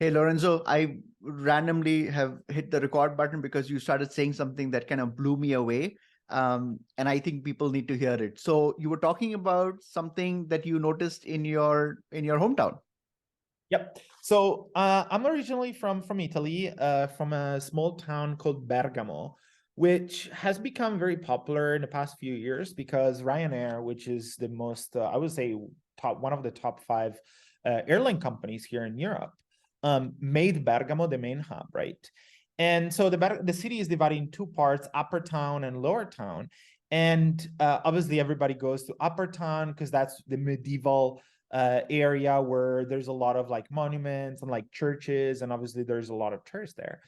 Hey, Lorenzo, I randomly have hit the record button because you started saying something that kind of blew me away. And I think people need to hear it. So you were talking about something that you noticed in your hometown. Yep. So I'm originally from Italy, from a small town called Bergamo, which has become very popular in the past few years because Ryanair, which is the most, I would say, one of the top five airline companies here in Europe, made Bergamo the main hub, right? And so the city is divided in two parts, Upper Town and Lower Town. And obviously, everybody goes to Upper Town because that's the medieval area where there's a lot of like monuments and like churches, and obviously there's a lot of tourists there.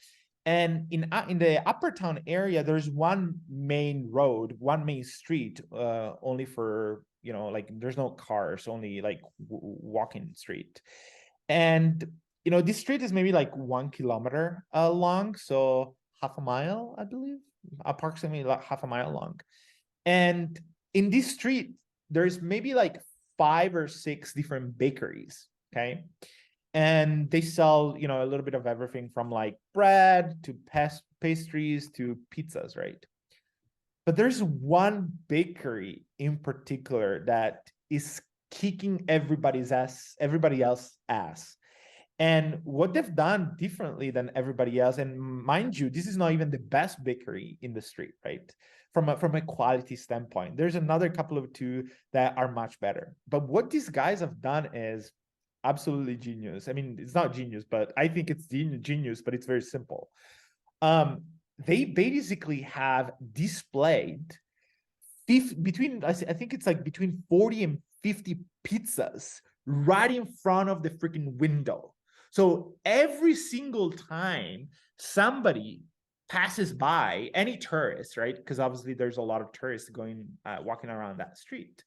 And in the Upper Town area, there's one main road, one main street, only for like there's no cars, only like walking street. And this street is maybe like 1 kilometer long, so half a mile, I believe, approximately like half a mile long. And in this street, there's maybe like 5 or 6 different bakeries. Okay. And they sell, a little bit of everything from like bread to pastries to pizzas, right? But there's one bakery in particular that is kicking everybody else's ass. And what they've done differently than everybody else, and mind you, this is not even the best bakery in the street, right? From a quality standpoint, there's another couple of two that are much better. But what these guys have done is absolutely genius. I mean, it's not genius, but I think it's genius, but it's very simple. They basically have displayed between, I think it's like between 40 and 50 pizzas right in front of the freaking window. So every single time somebody passes by, any tourist, right? Because obviously there's a lot of tourists walking around that street.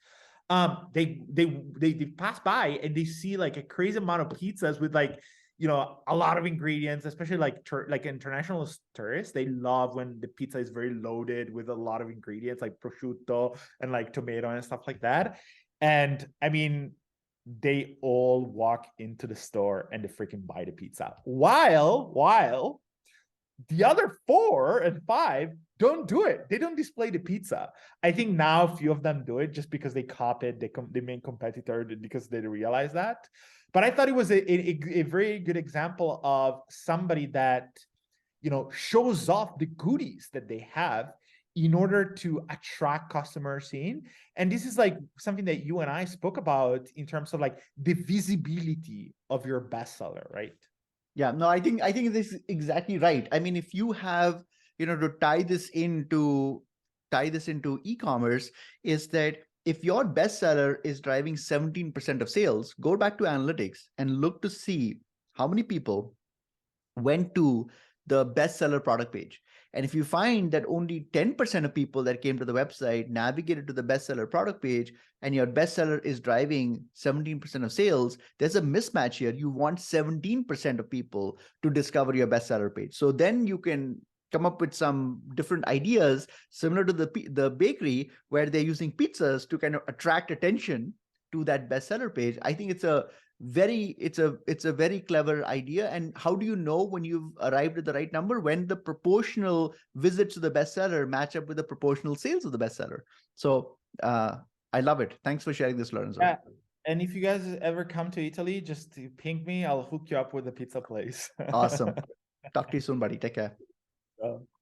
They pass by and they see like a crazy amount of pizzas with like a lot of ingredients, especially like international tourists. They love when the pizza is very loaded with a lot of ingredients like prosciutto and like tomato and stuff like that. And I mean, they all walk into the store and they freaking buy the pizza while the other 4 and 5 don't do it. They don't display the pizza. I think now a few of them do it just because they copied the main competitor because they realize that. But I thought it was a very good example of somebody that shows off the goodies that they have in order to attract customers in. And this is like something that you and I spoke about in terms of like the visibility of your bestseller, right? Yeah, no, I think this is exactly right. I mean, if you have, to tie this into e-commerce, is that if your bestseller is driving 17% of sales, go back to analytics and look to see how many people went to the bestseller product page. And if you find that only 10% of people that came to the website navigated to the bestseller product page, and your bestseller is driving 17% of sales, there's a mismatch here. You want 17% of people to discover your bestseller page. So then you can come up with some different ideas similar to the bakery where they're using pizzas to kind of attract attention to that bestseller page. I think it's a very clever idea. And how do you know when you've arrived at the right number? When the proportional visits to the bestseller match up with the proportional sales of the bestseller. So I love it. Thanks for sharing this, Lorenzo. Yeah. And if you guys ever come to Italy, just ping me. I'll hook you up with a pizza place. Awesome. Talk to you soon, buddy. Take care.